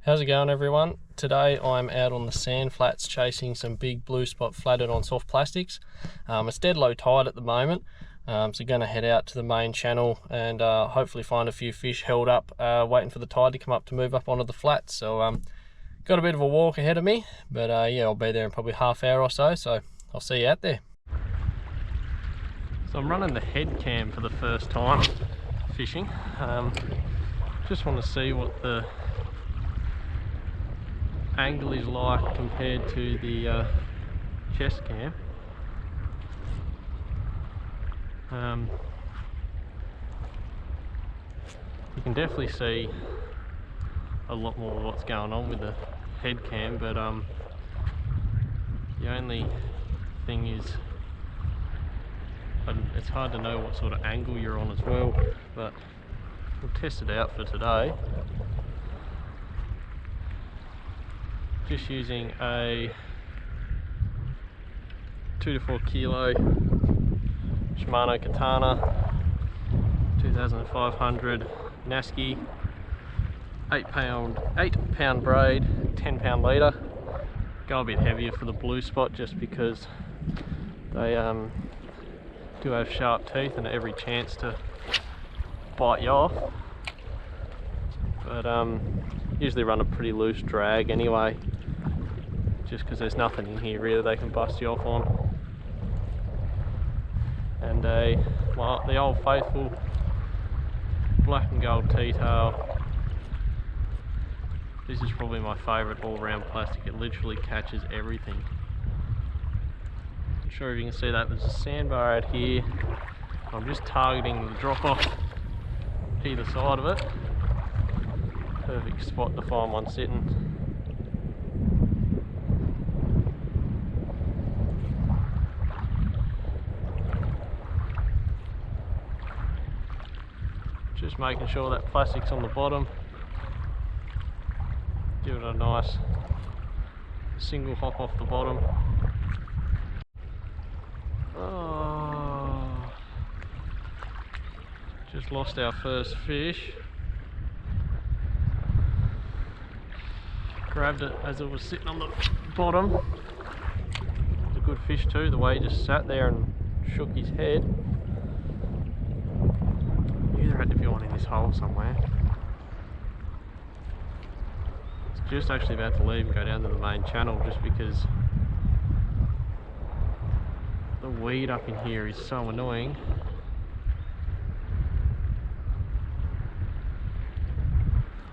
How's it going, everyone? Today I'm out on the sand flats chasing some big blue spot flathead on soft plastics. It's dead low tide at the moment, so going to head out to the main channel and hopefully find a few fish held up waiting for the tide to come up to move up onto the flats. So got a bit of a walk ahead of me, but yeah, I'll be there in probably half hour or so I'll see you out there. So I'm running the head cam for the first time fishing. Just want to see what the angle is like compared to the chest cam. You can definitely see a lot more of what's going on with the head cam, but the only thing is it's hard to know what sort of angle you're on as well, but we'll test it out for today. Just using a 2 to 4 kilo Shimano Katana 2500 Nasky 8 pound braid, 10 pound leader. Go a bit heavier for the blue spot just because they do have sharp teeth and every chance to bite you off, but usually run a pretty loose drag anyway, just because there's nothing in here really they can bust you off on. And the old faithful black and gold T-tail. This is probably my favourite all-round plastic. It literally catches everything. Not sure if you can see that, there's a sandbar out here. I'm just targeting the drop off either side of it. Perfect spot to find one sitting. Just making sure that plastic's on the bottom. Give it a nice single hop off the bottom. Oh, just lost our first fish. Grabbed it as it was sitting on the bottom. It's a good fish too, the way he just sat there and shook his head. Knew there had to be one in this hole somewhere. It's just actually about to leave and go down to the main channel just because the weed up in here is so annoying.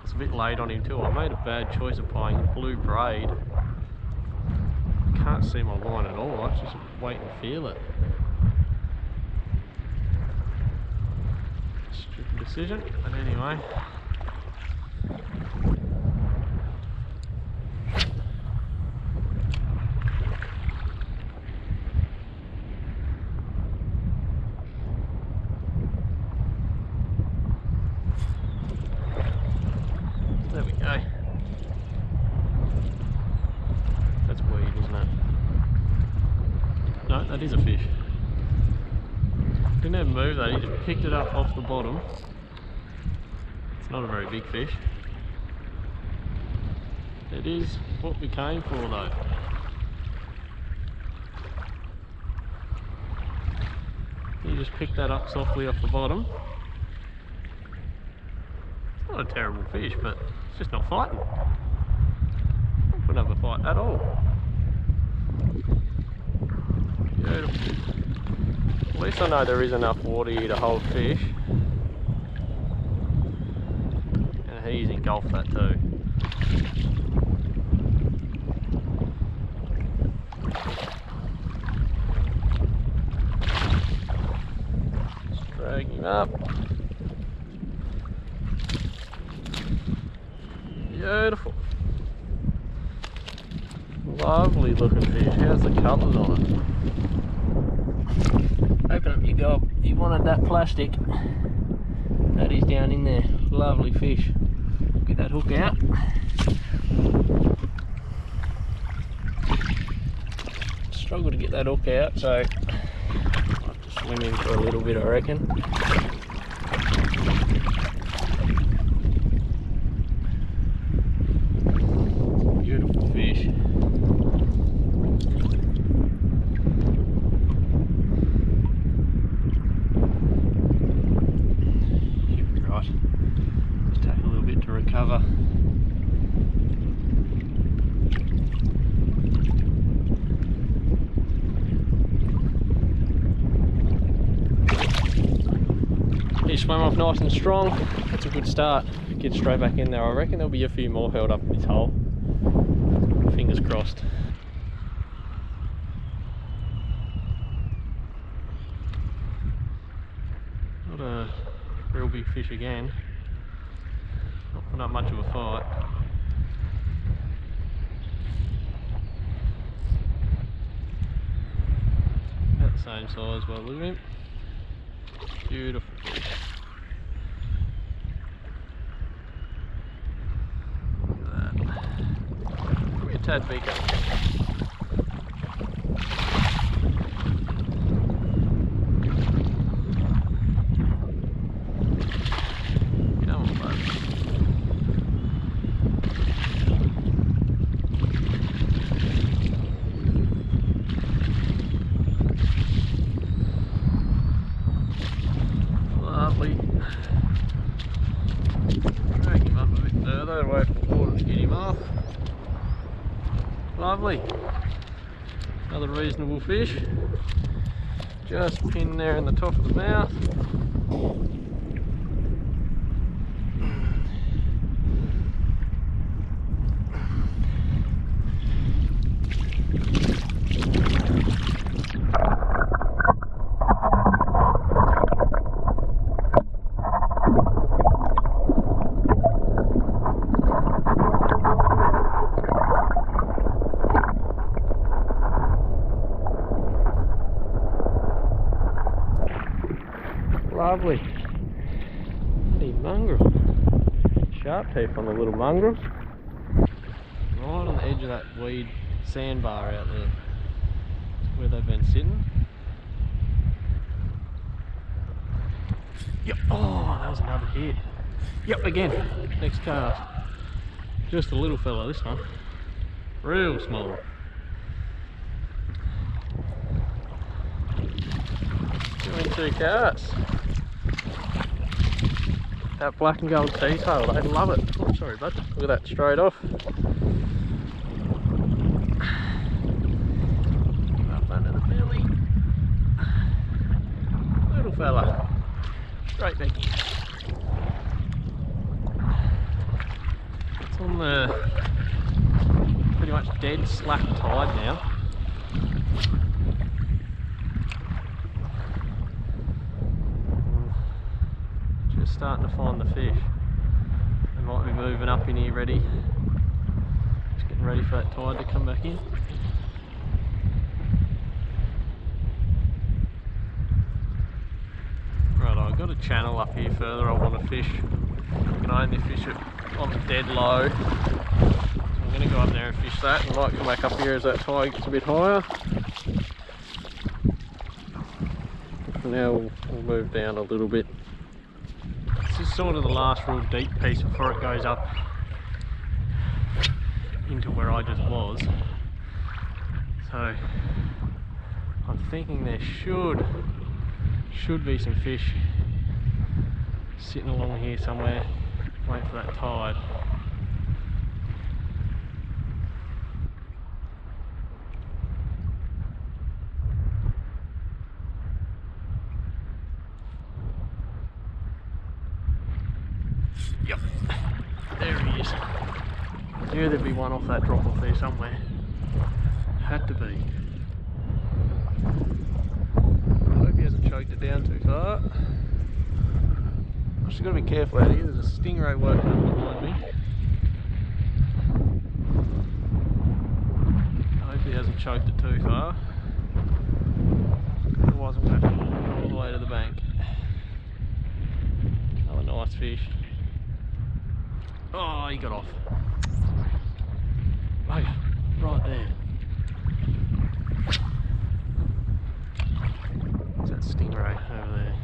It's a bit late on him too. I made a bad choice applying blue braid. Can't see my line at all. I just wait and feel it. Stupid decision, but anyway. There we go. That's weed, isn't it? No, that is a fish. Didn't even move that, he just picked it up off the bottom. It's not a very big fish. It is what we came for though. He just picked that up softly off the bottom. It's not a terrible fish, but it's just not fighting. Not putting up a fight at all. Beautiful. At least I know there is enough water here to hold fish. And he's engulfed that too. Just drag him up. Beautiful. Lovely looking fish. How's the colours on it? Open up your gob. You wanted that plastic. That is down in there. Lovely fish. Get that hook out. Struggle to get that hook out, so I'll have to swim in for a little bit, I reckon. fella. He swam off nice and strong. That's a good start. Get straight back in there. I reckon there'll be a few more held up in this hole. Fingers crossed. Not a real big fish again. Not much of a fight. About the same size by the look of him. Beautiful fish. Look at that. Probably a tad bigger. Come on, bud. Lovely. Drag him up a bit further away from the water to get him off. Lovely. Another reasonable fish. Just pinned there in the top of the mouth. Lovely. Bloody mongrel. Sharp teeth on the little mongrels. Right on the edge of that weed sandbar out there. That's where they've been sitting. Yep. Oh, that was another hit. Yep, again. Next cast. Just a little fella this one. Real small. Doing 2 casts. That black and gold sea tail, they love it. Oh, sorry bud, look at that straight off. Up under the belly. Little fella. Straight back in. It's on the pretty much dead slack tide now. Starting to find the fish. They might be moving up in here ready. Just getting ready for that tide to come back in. Right, I've got a channel up here further I want to fish. I can only fish it on the dead low. So I'm going to go up there and fish that and might come back up here as that tide gets a bit higher. Now we'll move down a little bit. This is sort of the last real deep piece before it goes up into where I just was. So I'm thinking there should be some fish sitting along here somewhere, waiting for that tide. Yep, there he is. I knew there'd be one off that drop off there somewhere. Had to be. I hope he hasn't choked it down too far. I've just got to be careful out here, there's a stingray working up behind me. I hope he hasn't choked it too far. Otherwise I'm going to have to walk all the way to the bank. Another nice fish. Oh, he got off. Bugger, right there. There's that stingray over there.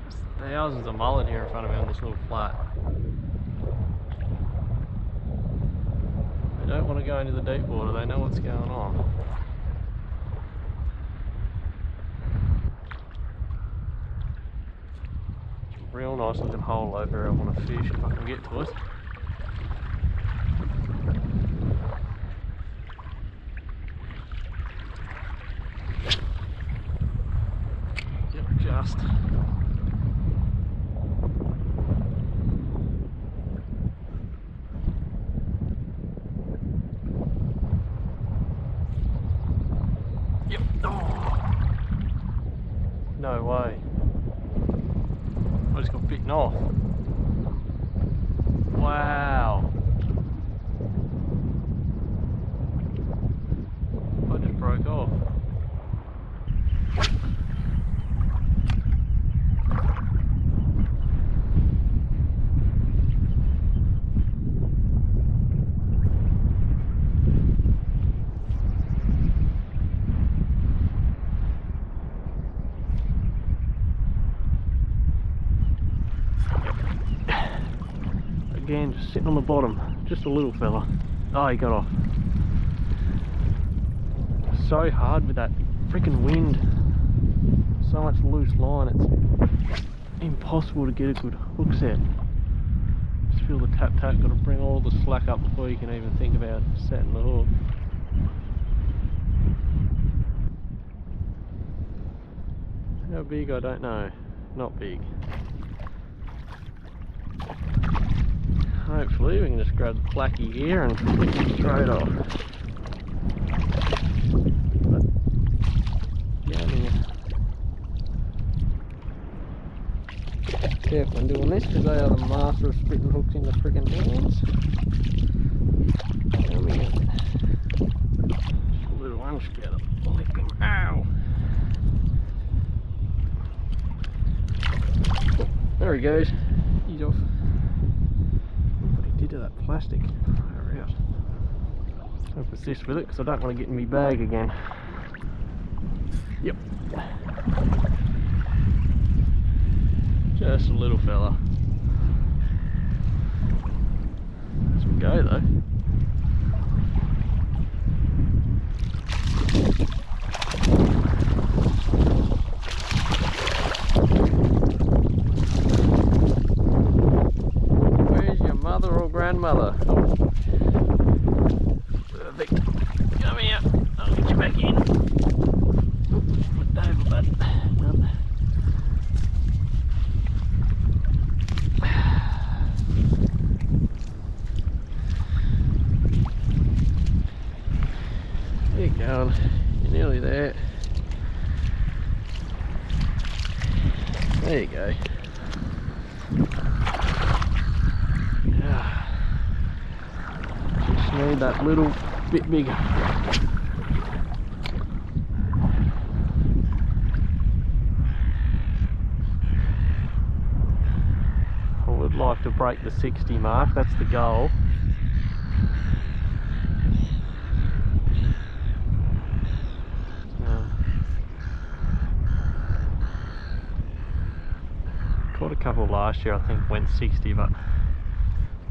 There's thousands of mullet here in front of me on this little flat. They don't want to go into the deep water, they know what's going on. Real nice looking hole over there I want to fish if I can get to it. Yep, just. Yep. Oh. No way. I just got bitten off. Wow. I just broke off. Again, just sitting on the bottom, just a little fella. Oh, he got off. So hard with that freaking wind. So much loose line, it's impossible to get a good hook set. Just feel the tap tap, got to bring all the slack up before you can even think about setting the hook. How big, I don't know. Not big. Hopefully we can just grab the flacky here and flick it straight off. But, yeah, careful when doing this because they are the master of spitting hooks in the freaking hands. There we go. Just a little one, just get up, lick him. Ow! Oh, there he goes. He's off. To that plastic. Hurry out. I'll persist with it because I don't want to get in my bag again. Yep. Just a little fella. Some go though. Grandmother. Perfect. Come here. I'll get you back in. Put over, bud. There you go. You're nearly there. There you go. Need that little bit bigger. I would like to break the 60 mark, that's the goal. Caught a couple last year, I think went 60, but I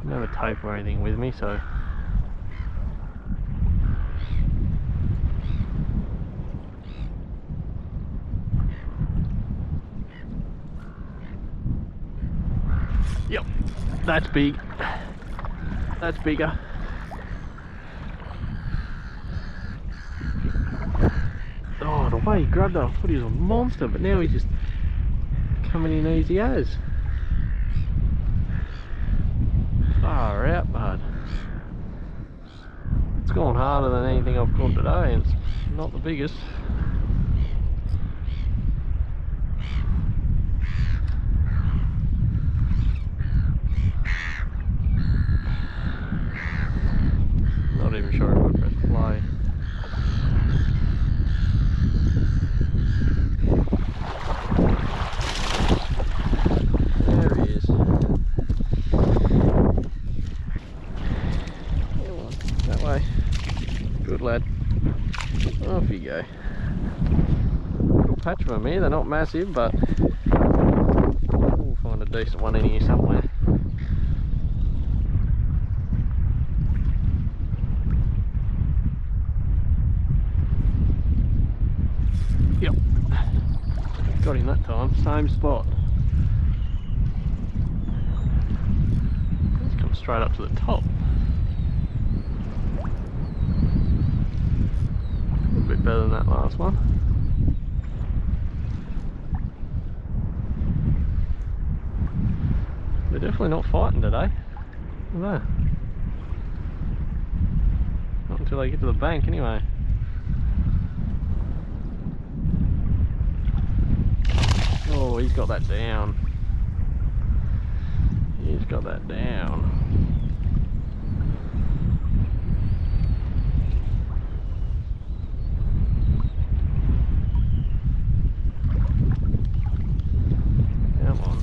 didn't have a tape or anything with me, so yep, that's big. That's bigger. Oh, the way he grabbed that, I thought he was a monster, but now he's just coming in easy as. Far out, bud. It's gone harder than anything I've caught today, and it's not the biggest. Not even sure if I pressed play. There he is. Come on, that way. Good lad. Off you go. Little patch of them here, they're not massive, but we'll find a decent one in here somewhere. Yep, got him that time, same spot. straight up to the top. A little bit better than that last one. They're definitely not fighting today. Look at that. Not until they get to the bank anyway. Oh, he's got that down. He's got that down. Come on.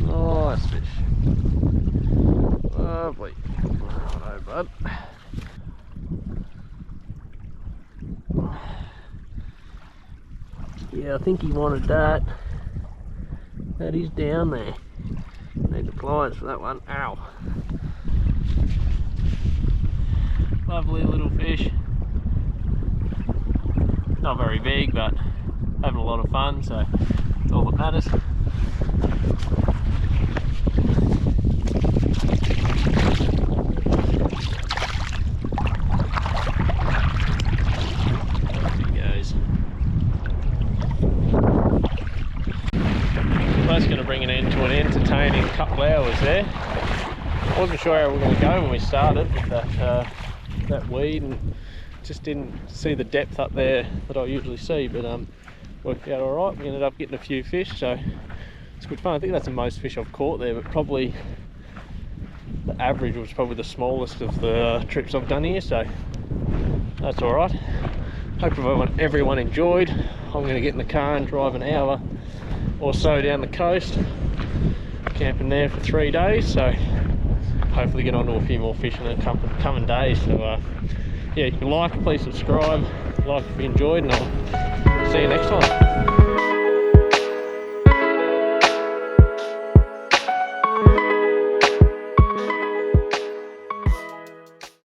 Nice fish. Lovely. Righto, bud. Yeah, I think he wanted that. That is down there. Need the pliers for that one. Ow. Lovely little fish. Not very big, but having a lot of fun, so it's all that matters. That's going to bring an end to an entertaining couple hours there. I wasn't sure how we were going to go when we started with that weed, and just didn't see the depth up there that I usually see, but worked out alright. We ended up getting a few fish, so it's good fun. I think that's the most fish I've caught there, but probably the average was probably the smallest of the trips I've done here, so that's alright. Hope everyone enjoyed. I'm going to get in the car and drive an hour or so down the coast, camping there for 3 days, so hopefully get onto a few more fish in the coming days. So yeah, you can like, please subscribe, like if you enjoyed, and I'll see you next time.